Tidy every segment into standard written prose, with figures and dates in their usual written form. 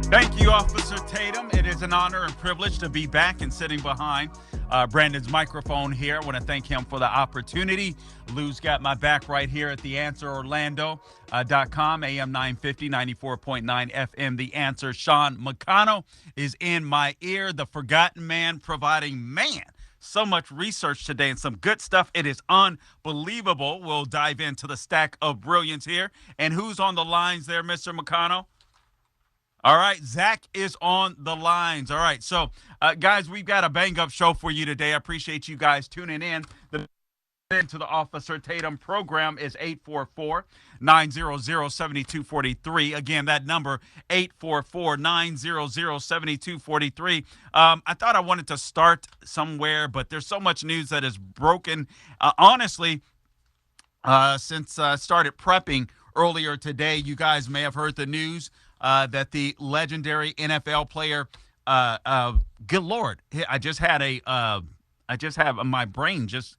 Thank you, Officer Tatum. It is an honor and privilege to be back and sitting behind Brandon's microphone here. I want to thank him for the opportunity. Lou's got my back right here at theanswerorlando.com, AM 950, 94.9 FM. The Answer. Sean McConnell is in my ear, the forgotten man providing, so much research today and some good stuff. It is unbelievable. We'll dive into the stack of brilliance here. And who's on the lines there, Mr. McConnell? All right, Zach is on the lines. All right, so, guys, we've got a bang-up show for you today. I appreciate you guys tuning in. The into the Officer Tatum program is 844-900-7243. Again, that number, 844-900-7243. I thought I wanted to start somewhere, but there's so much news that is broken. Honestly, since I started prepping earlier today, you guys may have heard the news that the legendary NFL player, good Lord, I just have my brain just,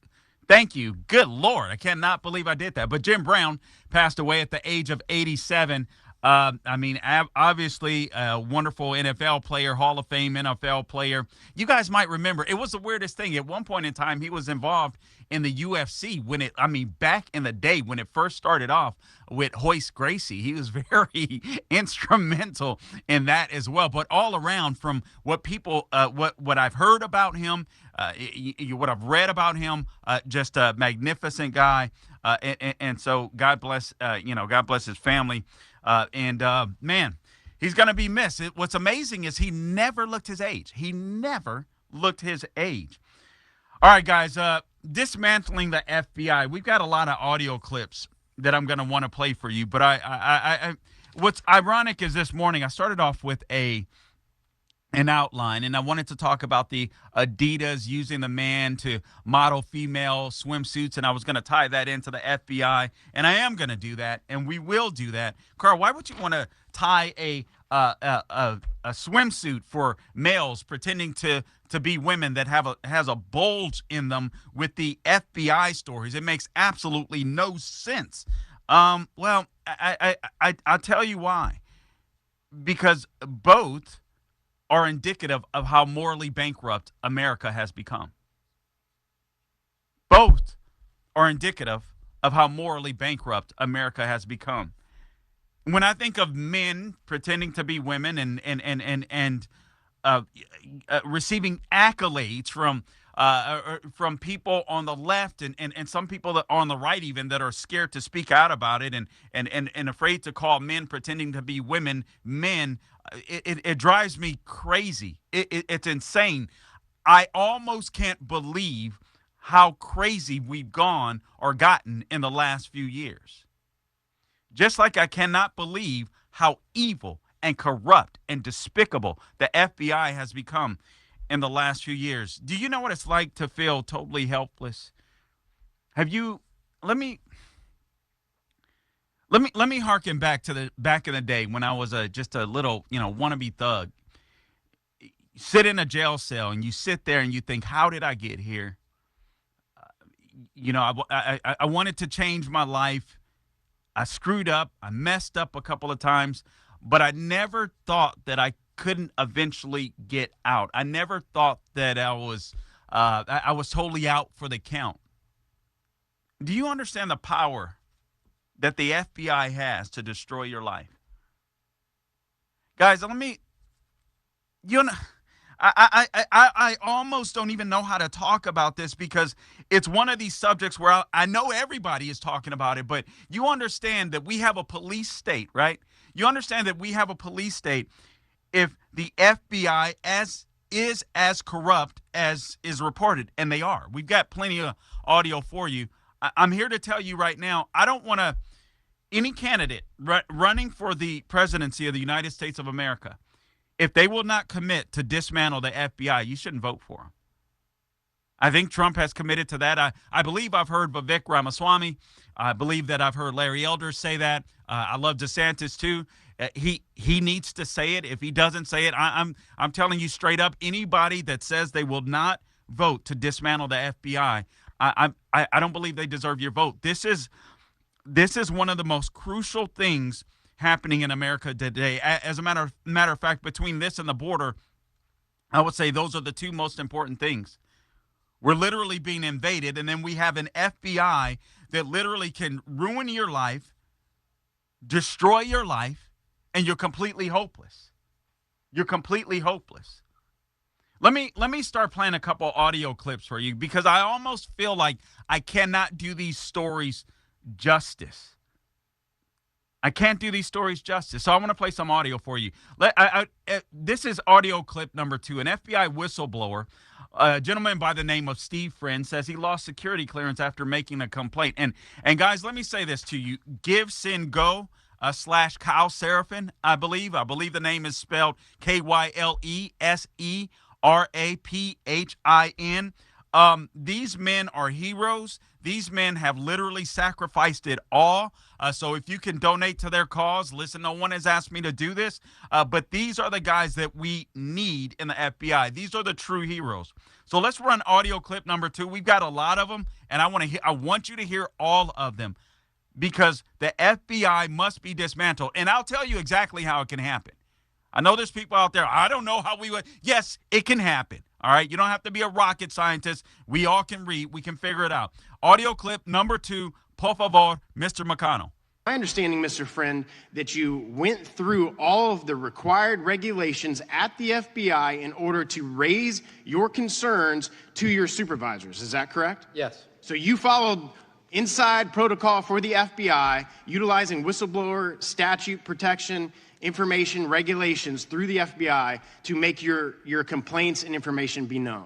thank you, good Lord, I cannot believe I did that. But Jim Brown passed away at the age of 87. Obviously, a wonderful NFL player, Hall of Fame NFL player. You guys might remember, it was the weirdest thing. At one point in time, he was involved in the UFC back in the day when it first started off with Hoist Gracie. He was very instrumental in that as well. But all around, from what people, what I've heard about him, what I've read about him, just a magnificent guy. And so God bless, God bless his family. Man, he's going to be missed. What's amazing is he never looked his age. He never looked his age. All right, guys, dismantling the FBI. We've got a lot of audio clips that I'm going to want to play for you. But what's ironic is this morning I started off with an outline, and I wanted to talk about the Adidas using the man to model female swimsuits, and I was going to tie that into the FBI, and I am going to do that, and we will do that. Carl, why would you want to tie a swimsuit for males pretending to be women that has a bulge in them with the FBI stories? It makes absolutely no sense. Well, I'll tell you why. Because both are indicative of how morally bankrupt America has become. Both are indicative of how morally bankrupt America has become. When I think of men pretending to be women and receiving accolades from people on the left and some people that are on the right even that are scared to speak out about it and afraid to call men pretending to be women men, it drives me crazy. It's insane. I almost can't believe how crazy we've gone or gotten in the last few years. Just like I cannot believe how evil and corrupt and despicable the FBI has become in the last few years. Do you know what it's like to feel totally helpless? Let me harken back to back in the day when I was just a little, wannabe thug. Sit in a jail cell and you sit there and you think, how did I get here? I wanted to change my life. I screwed up. I messed up a couple of times, but I never thought that I couldn't eventually get out. I never thought that I was totally out for the count. Do you understand the power that the FBI has to destroy your life? Guys, I almost don't even know how to talk about this because it's one of these subjects where I know everybody is talking about it, but you understand that we have a police state, right? You understand that we have a police state. If the FBI is as corrupt as is reported, and they are. We've got plenty of audio for you. I'm here to tell you right now, I don't want any candidate running for the presidency of the United States of America, if they will not commit to dismantle the FBI, you shouldn't vote for them. I think Trump has committed to that. I believe I've heard Vivek Ramaswamy. I believe that I've heard Larry Elder say that. I love DeSantis too. He needs to say it. If he doesn't say it, I'm telling you straight up, anybody that says they will not vote to dismantle the FBI, I don't believe they deserve your vote. This is one of the most crucial things happening in America today. As a matter of fact, between this and the border, I would say those are the two most important things. We're literally being invaded, and then we have an FBI that literally can ruin your life, destroy your life, and you're completely hopeless. You're completely hopeless. Let me start playing a couple audio clips for you because I almost feel like I cannot do these stories justice. I can't do these stories justice. So I want to play some audio for you. This is audio clip number 2. An FBI whistleblower, a gentleman by the name of Steve Friend, says he lost security clearance after making a complaint. And guys, let me say this to you. Give Sin Go / Kyle Seraphin, I believe. I believe the name is spelled KYLESERAPHIN. These men are heroes. These men have literally sacrificed it all. So if you can donate to their cause, listen, no one has asked me to do this, but these are the guys that we need in the FBI. These are the true heroes. So let's run audio clip number 2. We've got a lot of them, and I want you to hear all of them because the FBI must be dismantled. And I'll tell you exactly how it can happen. I know there's people out there, I don't know how we would. Yes, it can happen. All right, you don't have to be a rocket scientist. We all can read. We can figure it out. Audio clip number 2, por favor, Mr. McConnell. My understanding, Mr. Friend, that you went through all of the required regulations at the FBI in order to raise your concerns to your supervisors. Is that correct? Yes. So you followed inside protocol for the FBI, utilizing whistleblower statute protection information regulations through the FBI to make your complaints and information be known.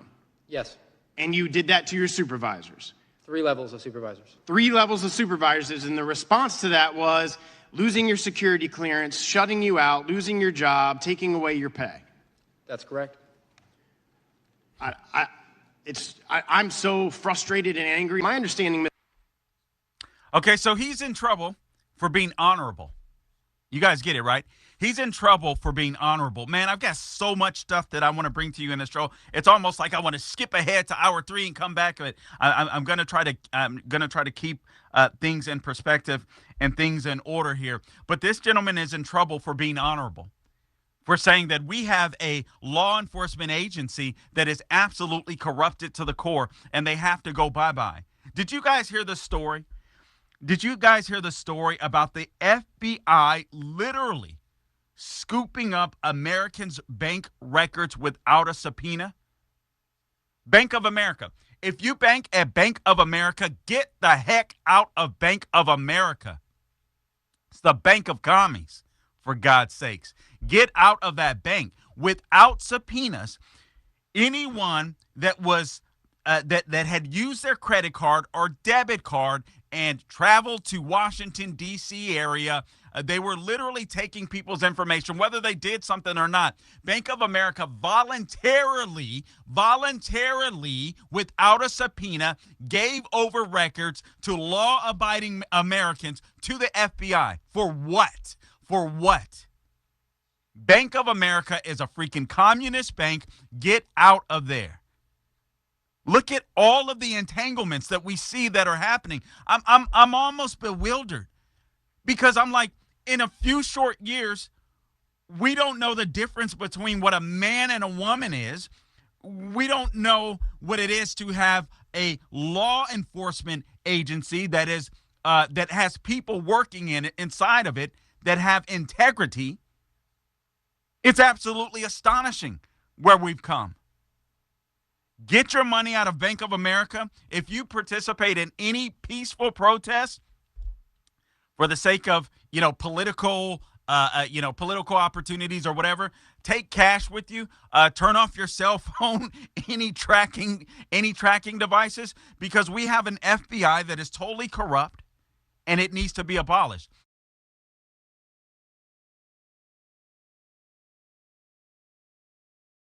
Yes. And you did that to your supervisors. 3 levels of supervisors. 3 levels of supervisors, and the response to that was losing your security clearance, shutting you out, losing your job, taking away your pay. That's correct. I'm so frustrated and angry. My understanding. Okay, so he's in trouble for being honorable. You guys get it, right? He's in trouble for being honorable. Man, I've got so much stuff that I want to bring to you in this show. It's almost like I want to skip ahead to hour 3 and come back. But I'm going to try to keep things in perspective and things in order here. But this gentleman is in trouble for being honorable, for saying that we have a law enforcement agency that is absolutely corrupted to the core, and they have to go bye-bye. Did you guys hear the story? Did you guys hear the story about the FBI literally scooping up Americans' bank records without a subpoena? Bank of America. If you bank at Bank of America, get the heck out of Bank of America. It's the bank of commies, for God's sakes. Get out of that bank. Without subpoenas, anyone that was that had used their credit card or debit card and traveled to Washington, D.C. area, they were literally taking people's information, whether they did something or not. Bank of America voluntarily, without a subpoena, gave over records to law-abiding Americans to the FBI. For what? For what? Bank of America is a freaking communist bank. Get out of there. Look at all of the entanglements that we see that are happening. I'm almost bewildered because I'm like, in a few short years, we don't know the difference between what a man and a woman is. We don't know what it is to have a law enforcement agency that is that has people working in it, inside of it, that have integrity. It's absolutely astonishing where we've come. Get your money out of Bank of America. If you participate in any peaceful protest for the sake of, political opportunities or whatever, take cash with you. Turn off your cell phone, any tracking devices, because we have an FBI that is totally corrupt and it needs to be abolished.